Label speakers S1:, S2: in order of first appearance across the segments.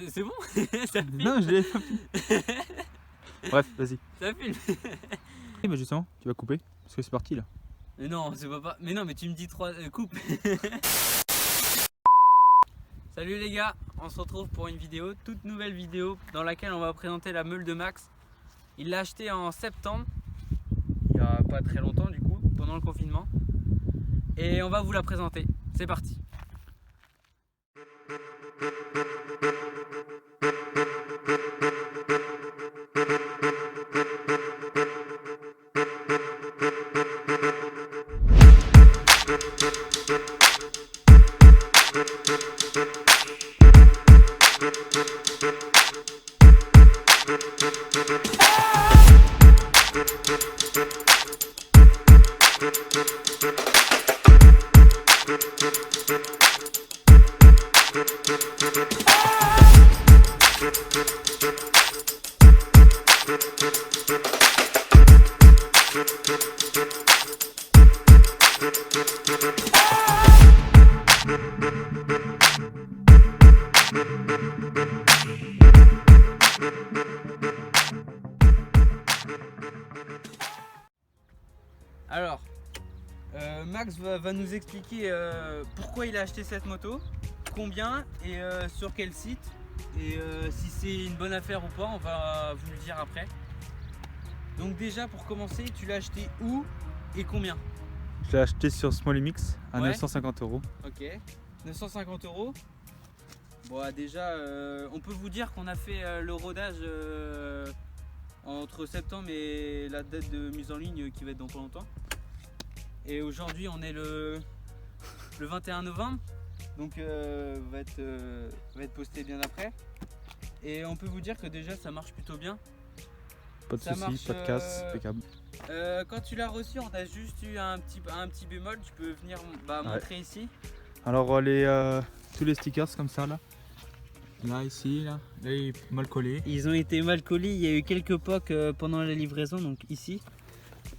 S1: C'est bon. Ça filme.
S2: Non, je l'ai pas filmé. Bref, vas-y.
S1: Ça filme.
S2: Eh bah justement, tu vas couper parce que c'est parti là.
S1: Mais non, c'est pas. Mais non, mais tu me dis 3 coupe. Salut les gars, on se retrouve pour une vidéo, toute nouvelle vidéo dans laquelle on va présenter la meule de Max. Il l'a acheté en septembre, il y a pas très longtemps du coup, pendant le confinement. Et on va vous la présenter. C'est parti. Alors, Max va nous expliquer pourquoi il a acheté cette moto, combien et sur quel site. Et si c'est une bonne affaire ou pas, on va vous le dire après. Donc déjà pour commencer, tu l'as acheté où et combien?
S2: Je l'ai acheté sur SmallMix à
S1: Ouais.
S2: 950 €.
S1: Ok, 950 €. Bon déjà, on peut vous dire qu'on a fait le rodage entre septembre et la date de mise en ligne qui va être dans pas longtemps. Et aujourd'hui on est le 21 novembre, donc va être posté bien après. Et on peut vous dire que déjà ça marche plutôt bien.
S2: Pas de
S1: Ça
S2: soucis,
S1: marche,
S2: pas de casse, impeccable.
S1: Quand tu l'as reçu, on a juste eu un petit bémol. Tu peux venir montrer ici.
S2: Alors tous les stickers comme ça là. Là, ici, là il est mal collé.
S1: Ils ont été mal collés. Il y a eu quelques pocs pendant la livraison, donc ici.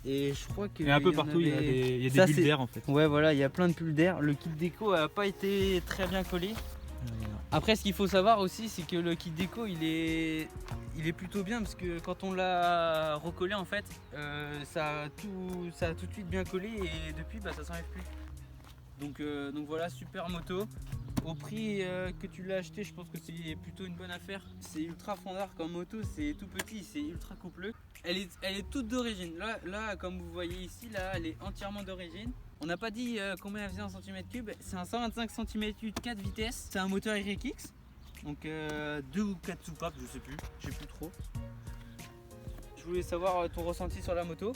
S1: Et je crois que.
S2: Et un peu partout, il y a des
S1: Ça,
S2: bulles
S1: c'est-
S2: d'air en fait.
S1: Ouais, voilà, il y a plein de pulls d'air. Le kit déco a pas été très bien collé. Après, ce qu'il faut savoir aussi, c'est que le kit déco, il est plutôt bien parce que quand on l'a recollé, en fait, ça a tout de suite bien collé et depuis, ça s'enlève plus. Donc voilà, super moto. Au prix que tu l'as acheté, je pense que c'est plutôt une bonne affaire. C'est ultra fondard comme moto, c'est tout petit, c'est ultra coupleux. Elle est toute d'origine. Là, comme vous voyez ici, là, elle est entièrement d'origine. On n'a pas dit combien elle faisait en centimètres cubes. C'est un 125 cm3 4 vitesses. C'est un moteur YX. Donc 2 ou 4 soupapes, je sais plus trop. Je voulais savoir ton ressenti sur la moto.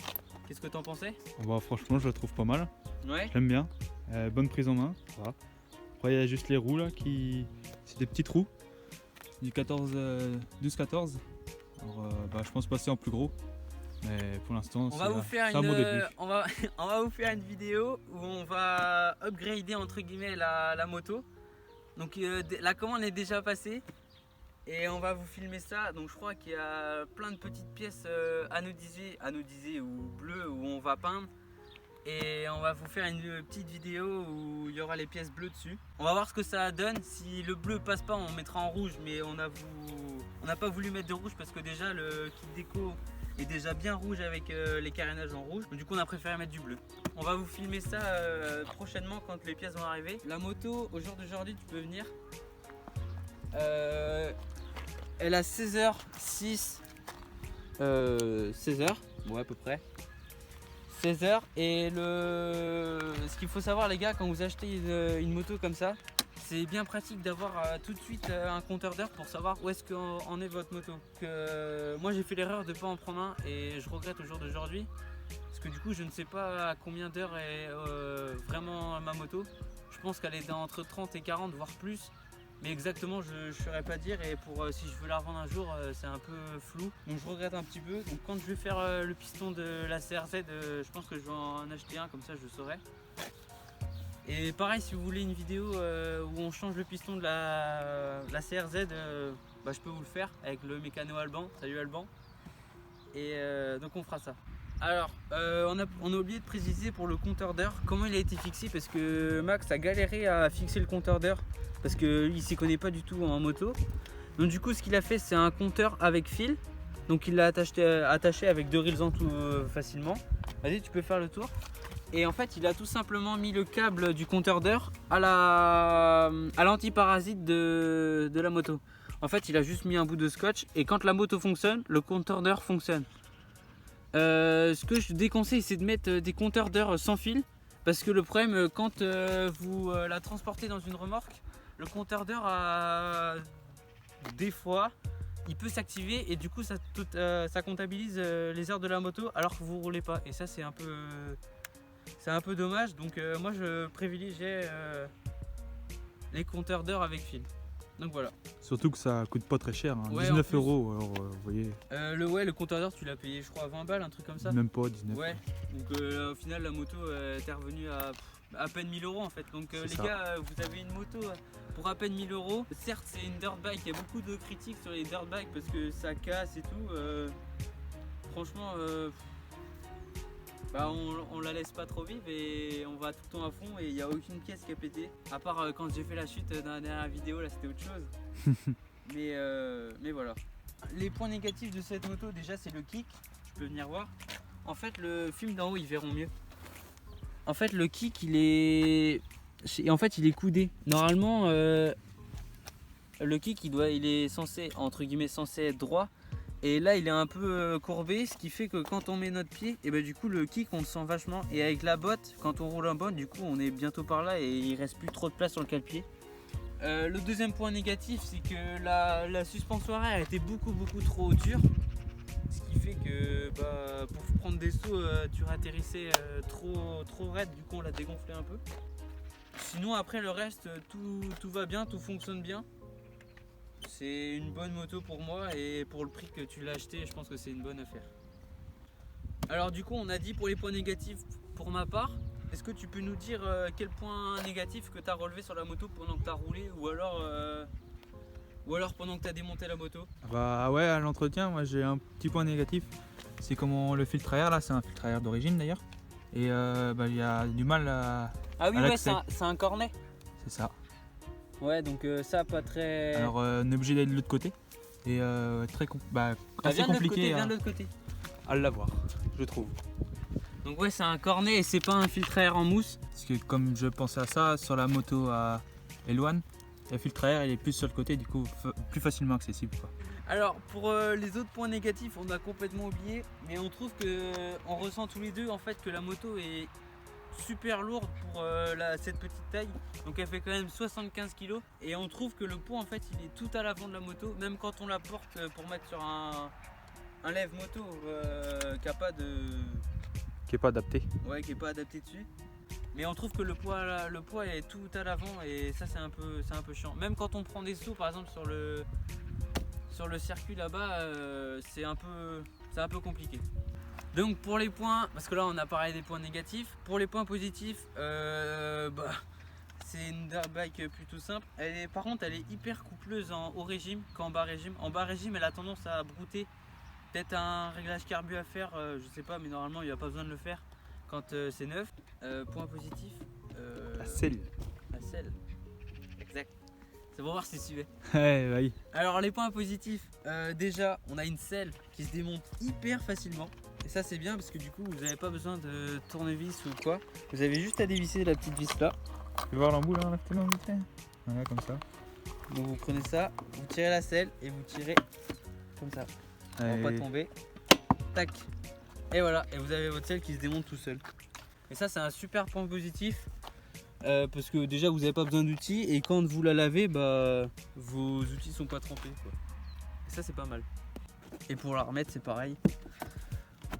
S1: Qu'est-ce que t'en pensais?
S2: Bah, franchement, je la trouve pas mal.
S1: Ouais.
S2: J'aime bien. Bonne prise en main. Voilà. Après, il y a juste les roues là qui. C'est des petites roues. Du 12-14. Alors, je pense passer en plus gros. Mais pour l'instant,
S1: On va vous faire
S2: c'est un bon début.
S1: on va vous faire une vidéo où on va upgrader entre guillemets la moto. Donc la commande est déjà passée et on va vous filmer ça. Donc je crois qu'il y a plein de petites pièces anodisées ou bleues où on va peindre. Et on va vous faire une petite vidéo où il y aura les pièces bleues dessus. On va voir ce que ça donne. Si le bleu passe pas, on mettra en rouge. Mais on n'a pas voulu mettre de rouge parce que déjà le kit déco est déjà bien rouge avec les carénages en rouge. Donc, du coup on a préféré mettre du bleu. On va vous filmer ça prochainement quand les pièces vont arriver. La moto au jour d'aujourd'hui, tu peux venir. Elle a 16h06. 16h, ouais à peu près. 16h et ce qu'il faut savoir les gars, quand vous achetez une moto comme ça, c'est bien pratique d'avoir tout de suite un compteur d'heures pour savoir où est-ce qu'en est votre moto. Moi j'ai fait l'erreur de ne pas en prendre un et je regrette au jour d'aujourd'hui parce que du coup je ne sais pas à combien d'heures est vraiment ma moto. Je pense qu'elle est entre 30 et 40 voire plus. Mais exactement je ne saurais pas dire et si je veux la revendre un jour c'est un peu flou. Donc je regrette un petit peu. Donc quand je vais faire le piston de la CRZ, je pense que je vais en acheter un, comme ça je saurai. Et pareil, si vous voulez une vidéo où on change le piston de la CRZ, je peux vous le faire avec le mécano Alban. Salut Alban. Et donc on fera ça. Alors, on a oublié de préciser pour le compteur d'heure comment il a été fixé parce que Max a galéré à fixer le compteur d'heure parce qu'il ne s'y connaît pas du tout en moto. Donc du coup ce qu'il a fait c'est un compteur avec fil. Donc il l'a attaché avec 2 reels en tout facilement. Vas-y, tu peux faire le tour. Et en fait il a tout simplement mis le câble du compteur d'heure à l'antiparasite de la moto. En fait il a juste mis un bout de scotch et quand la moto fonctionne, le compteur d'heure fonctionne. Ce que je déconseille c'est de mettre des compteurs d'heure sans fil. Parce que le problème quand vous la transportez dans une remorque, le compteur d'heure des fois il peut s'activer et du coup ça comptabilise les heures de la moto alors que vous ne roulez pas. Et ça c'est un peu dommage. Donc moi je privilégiais les compteurs d'heure avec fil. Donc voilà.
S2: Surtout que ça coûte pas très cher, hein.
S1: Ouais,
S2: 19 €. Alors vous voyez.
S1: Le compteur d'heure tu l'as payé je crois 20 balles, un truc comme ça.
S2: Même pas 19.
S1: Ouais. Donc au final la moto t'es revenu à peine 1000 € en fait. Donc
S2: C'est
S1: les
S2: ça.
S1: gars, vous avez une moto pour à peine 1000 €. Certes c'est une dirt bike, il y a beaucoup de critiques sur les dirt bikes parce que ça casse et tout. Franchement on la laisse pas trop vivre et on va tout le temps à fond et il n'y a aucune pièce qui a pété. À part quand j'ai fait la chute dans la dernière vidéo, là c'était autre chose. mais voilà. Les points négatifs de cette moto déjà c'est le kick, tu peux venir voir. En fait le film d'en haut ils verront mieux. En fait le kick il est coudé. Normalement le kick il est censé entre guillemets censé être droit. Et là il est un peu courbé, ce qui fait que quand on met notre pied, et du coup le kick on le sent vachement. Et avec la botte, quand on roule en botte, du coup on est bientôt par là et il reste plus trop de place sur le cale-pied. Le deuxième point négatif c'est que la suspension arrière était beaucoup trop dure. Ce qui fait que pour prendre des sauts tu atterrissais trop raide, du coup on l'a dégonflé un peu. Sinon après le reste tout va bien, tout fonctionne bien. C'est une bonne moto pour moi et pour le prix que tu l'as acheté, je pense que c'est une bonne affaire. Alors du coup on a dit pour les points négatifs pour ma part. Est-ce que tu peux nous dire quel point négatif que tu as relevé sur la moto pendant que tu as roulé ou alors pendant que tu as démonté la moto?
S2: Bah ouais, à l'entretien, moi j'ai un petit point négatif. C'est comment le filtre à air, là c'est un filtre à air d'origine d'ailleurs. Et il y a du mal à...
S1: Ah oui
S2: à
S1: ouais,
S2: l'accès.
S1: c'est un cornet.
S2: C'est ça.
S1: Ouais donc ça pas très...
S2: Alors on est obligé d'aller de l'autre côté. Et assez compliqué
S1: Viens de l'autre côté.
S2: à l'avoir, je trouve.
S1: Donc ouais c'est un cornet et c'est pas un filtre à air en mousse.
S2: Parce que comme je pensais à ça, sur la moto à Eloane, le filtre à air il est plus sur le côté, du coup plus facilement accessible, quoi.
S1: Alors pour les autres points négatifs on a complètement oublié, mais on trouve que on ressent tous les deux en fait que la moto est super lourde pour cette petite taille. Donc elle fait quand même 75 kg et on trouve que le poids en fait il est tout à l'avant de la moto, même quand on la porte pour mettre sur un lève moto qui a pas de...
S2: Qui est pas adapté.
S1: Ouais, qui est pas adapté dessus. Mais on trouve que le poids est tout à l'avant et ça c'est un peu chiant. Même quand on prend des sauts par exemple sur le circuit là-bas, c'est un peu compliqué. Donc pour les points, parce que là on a parlé des points négatifs, pour les points positifs, c'est une dirt bike plutôt simple. Par contre elle est hyper coupleuse en haut régime qu'en bas régime. En bas régime elle a tendance à brouter. Peut-être un réglage carbu à faire, je sais pas, mais normalement il n'y a pas besoin de le faire quand c'est neuf. Point positif,
S2: La selle.
S1: la selle. Exact. C'est pour voir si tu suivais.
S2: Ouais, oui.
S1: Alors les points positifs, déjà on a une selle qui se démonte hyper facilement. Et ça c'est bien parce que du coup vous n'avez pas besoin de tournevis ou quoi. Vous avez juste à dévisser la petite vis là.
S2: Tu peux voir l'embout là, vite fait. Voilà, comme ça.
S1: Donc vous prenez ça, vous tirez la selle et vous tirez comme ça. On va pas tomber. Tac. Et voilà, et vous avez votre selle qui se démonte tout seul. Et ça c'est un super point positif. Parce que déjà vous n'avez pas besoin d'outils et quand vous la lavez, vos outils sont pas trempés, quoi. Et ça c'est pas mal. Et pour la remettre c'est pareil.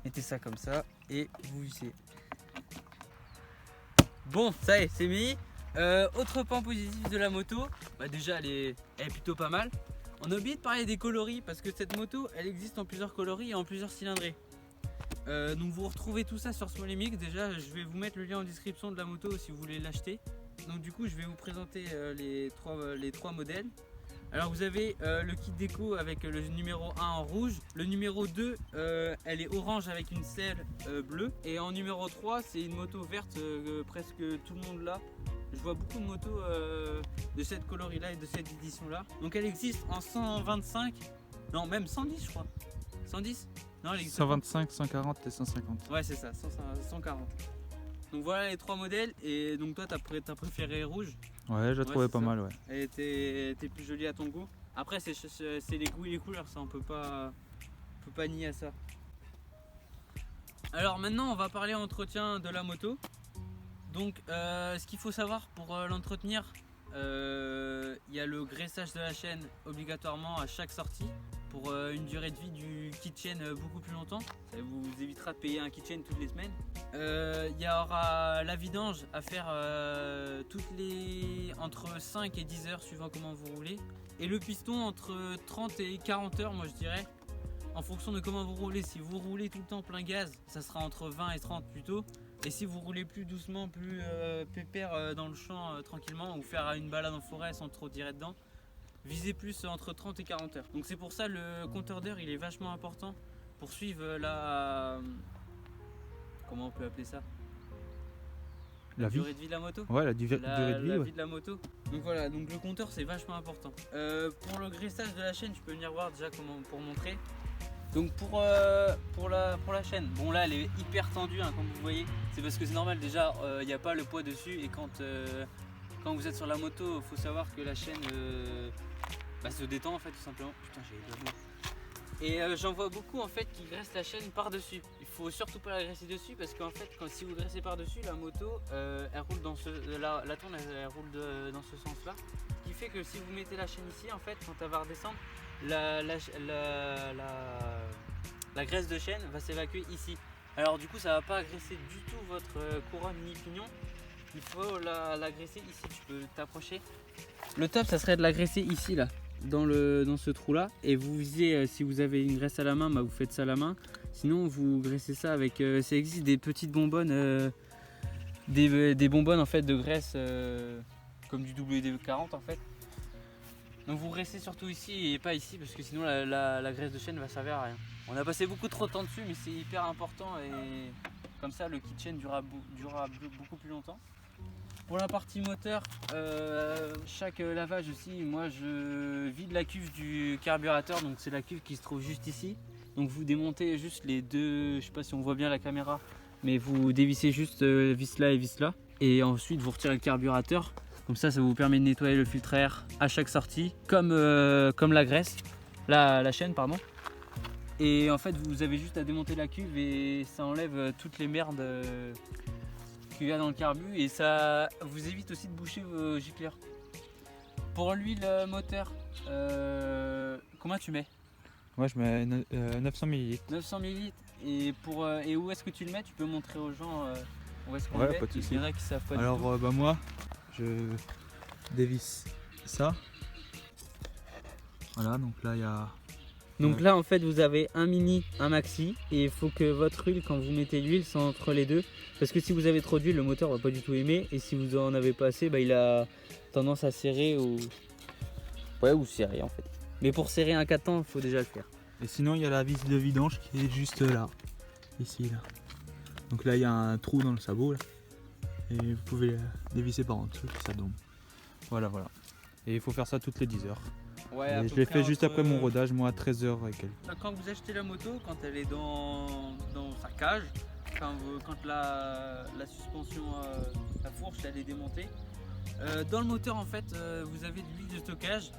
S1: Mettez ça comme ça et vous vissez. Bon, ça y est, c'est mis. Autre point positif de la moto, déjà elle est plutôt pas mal. On a oublié de parler des coloris parce que cette moto elle existe en plusieurs coloris et en plusieurs cylindrées. Donc vous retrouvez tout ça sur SmallMX. Déjà je vais vous mettre le lien en description de la moto si vous voulez l'acheter. Donc du coup je vais vous présenter les trois modèles. Alors vous avez le kit déco avec le numéro 1 en rouge. Le numéro 2 elle est orange avec une selle bleue. Et en numéro 3 c'est une moto verte presque tout le monde l'a. Je vois beaucoup de motos de cette coloris-là et de cette édition-là. Donc elle existe en 125, non même 110 je crois. 110 ? Non, elle existe
S2: 125, 140 et 150.
S1: Ouais, c'est ça, 140. Donc voilà les 3 modèles. Et donc toi, t'as préféré rouge.
S2: Ouais, je la trouvais
S1: c'est
S2: pas
S1: ça.
S2: mal, ouais.
S1: Elle était plus jolie à ton goût. Après, c'est les goûts et les couleurs, ça on peut pas nier à ça. Alors maintenant, on va parler entretien de la moto. Donc, ce qu'il faut savoir pour l'entretenir, il y a le graissage de la chaîne obligatoirement à chaque sortie pour une durée de vie du kit chain beaucoup plus longtemps. Ça vous évitera de payer un kit chain toutes les semaines. Il y aura la vidange à faire entre 5 et 10 heures suivant comment vous roulez. Et le piston entre 30 et 40 heures, moi je dirais. En fonction de comment vous roulez. Si vous roulez tout le temps plein gaz, ça sera entre 20 et 30 plutôt. Et si vous roulez plus doucement, plus pépère dans le champ tranquillement, ou faire une balade en forêt sans trop tirer dedans, visez plus entre 30 et 40 heures. Donc c'est pour ça le compteur d'heures il est vachement important pour suivre la... Comment on peut appeler ça?
S2: La vie.
S1: Durée de vie de la moto.
S2: Ouais, la durée de vie.
S1: La
S2: Ouais.
S1: vie de la moto. Donc voilà, donc le compteur c'est vachement important. Pour le graissage de la chaîne, tu peux venir voir déjà comment pour montrer. Donc pour la chaîne, bon là elle est hyper tendue comme vous voyez. C'est parce que c'est normal déjà, il n'y a pas le poids dessus et quand vous êtes sur la moto, il faut savoir que la chaîne se détend en fait tout simplement. Putain j'ai les doigts. Et j'en vois beaucoup en fait qui graissent la chaîne par dessus. Il faut surtout pas la graisser dessus parce qu'en fait si vous graissez par dessus, la moto elle roule dans la tourne elle roule dans ce sens là. Ce qui fait que si vous mettez la chaîne ici en fait quand elle va redescendre, la graisse de chaîne va s'évacuer ici. Alors du coup ça va pas graisser du tout votre couronne ni pignon. Il faut la graisser ici, tu peux t'approcher. Le top ça serait de la graisser ici là, dans ce trou là. Et vous visez, si vous avez une graisse à la main, vous faites ça à la main. Sinon vous graissez ça avec, ça existe des petites bonbonnes, des bonbonnes en fait de graisse comme du WD-40 en fait. Donc vous graissez surtout ici et pas ici parce que sinon la graisse de chaîne va servir à rien. On a passé beaucoup trop de temps dessus mais c'est hyper important et comme ça le kit chain durera beaucoup plus longtemps. Pour la partie moteur, chaque lavage aussi, moi je vide la cuve du carburateur, donc c'est la cuve qui se trouve juste ici. Donc vous démontez juste les deux, je sais pas si on voit bien la caméra, mais vous dévissez juste vis là et vis là. Et ensuite vous retirez le carburateur. Comme ça vous permet de nettoyer le filtre à air à chaque sortie, comme la graisse, la chaîne pardon. Et en fait vous avez juste à démonter la cuve et ça enlève toutes les merdes qu'il y a dans le carbu et ça vous évite aussi de boucher vos gicleurs. Pour l'huile moteur, combien tu mets?
S2: Moi je mets 900 ml.
S1: 900 ml. Et où est-ce que tu le mets? Tu peux montrer aux gens où est-ce qu'on
S2: Ouais,
S1: le met.
S2: pas de souci.
S1: Il y en a qui savent pas
S2: Alors
S1: du tout.
S2: moi je dévisse ça. Voilà, donc là il y a...
S1: Donc là en fait vous avez un mini, un maxi et il faut que votre huile quand vous mettez l'huile c'est entre les deux parce que si vous avez trop d'huile le moteur va pas du tout aimer et si vous en avez pas assez il a tendance à serrer ou serrer en fait. Mais pour serrer un 4 temps il faut déjà le faire.
S2: Et sinon il y a la vis de vidange qui est juste là, ici là. Donc là il y a un trou dans le sabot là. Et vous pouvez dévisser par en dessous ça tombe. Voilà. Et il faut faire ça toutes les 10 heures.
S1: Ouais,
S2: Et je l'ai fait juste après mon rodage, moi à 13h et quelques.
S1: Quand vous achetez la moto, quand elle est dans sa cage, quand la suspension, la fourche elle est démontée, dans le moteur en fait vous avez de l'huile de stockage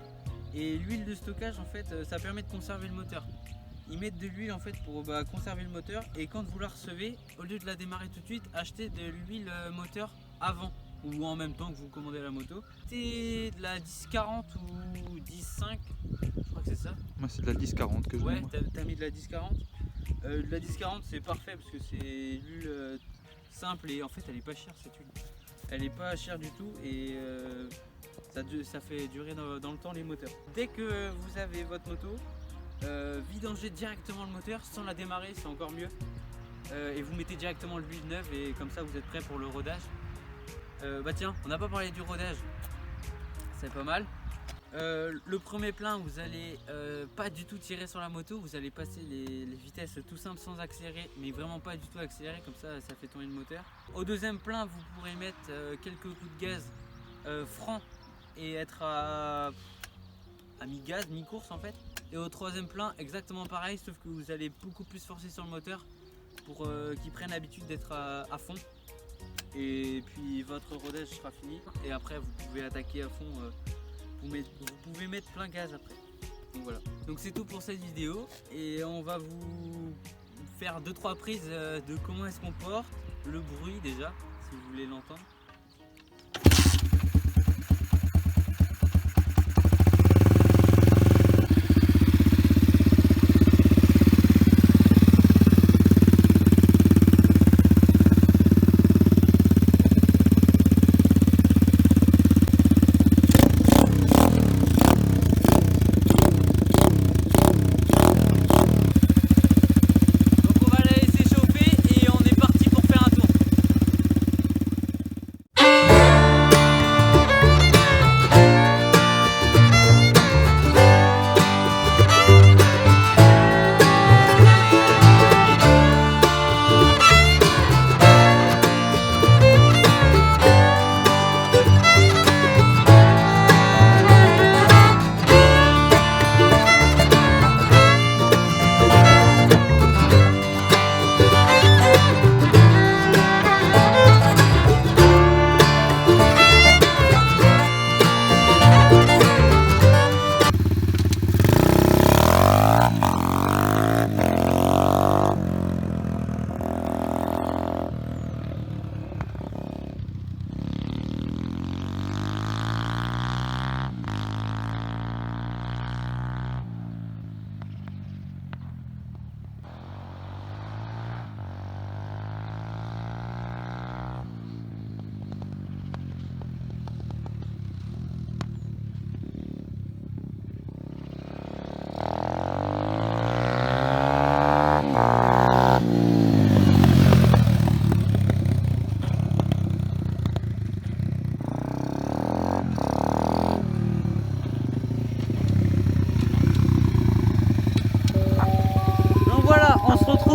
S1: et l'huile de stockage en fait ça permet de conserver le moteur. Ils mettent de l'huile en fait pour conserver le moteur et quand vous la recevez, au lieu de la démarrer tout de suite, achetez de l'huile moteur avant ou en même temps que vous commandez la moto. C'est de la 1040 ou 10.5, je crois que c'est ça.
S2: Moi c'est de la 1040 que je mets.
S1: Ouais, t'as mis de la 1040. De la 1040 c'est parfait parce que c'est l'huile simple et en fait elle est pas chère cette huile. Elle est pas chère du tout et ça fait durer dans le temps les moteurs. Dès que vous avez votre moto, vidangez directement le moteur sans la démarrer, c'est encore mieux. Et vous mettez directement l'huile neuve et comme ça vous êtes prêt pour le rodage. Tiens, on n'a pas parlé du rodage, c'est pas mal. Le premier plein, vous allez pas du tout tirer sur la moto, vous allez passer les vitesses tout simple sans accélérer, mais vraiment pas du tout accélérer, comme ça fait tourner le moteur. Au deuxième plein, vous pourrez mettre quelques coups de gaz francs et être à mi-gaz, mi-course en fait. Et au troisième plein, exactement pareil, sauf que vous allez beaucoup plus forcer sur le moteur pour qu'il prenne l'habitude d'être à fond. Et puis votre rodage sera fini. Et après, vous pouvez attaquer à fond. Vous pouvez mettre plein gaz après. Donc voilà. Donc c'est tout pour cette vidéo. Et on va vous faire 2-3 prises de comment est-ce qu'on porte, le bruit déjà, si vous voulez l'entendre.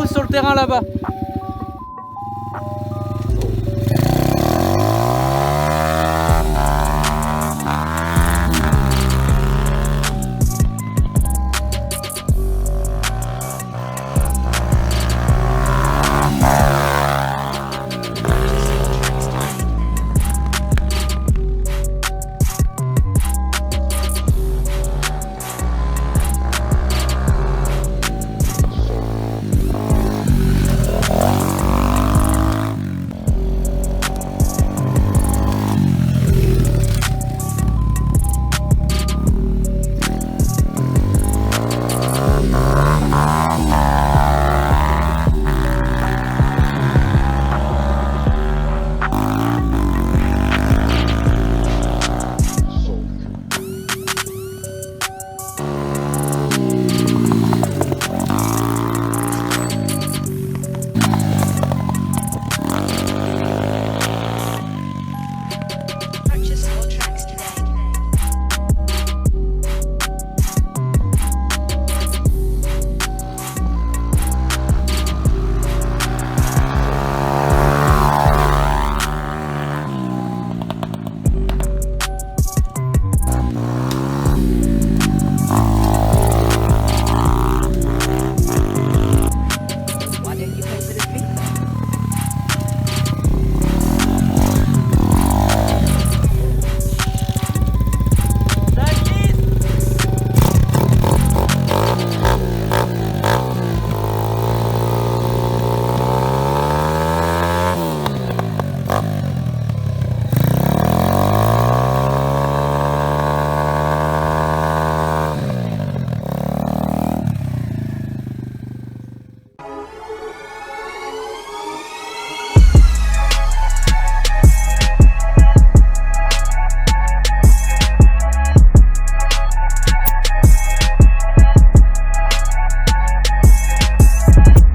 S1: Sur le terrain là-bas.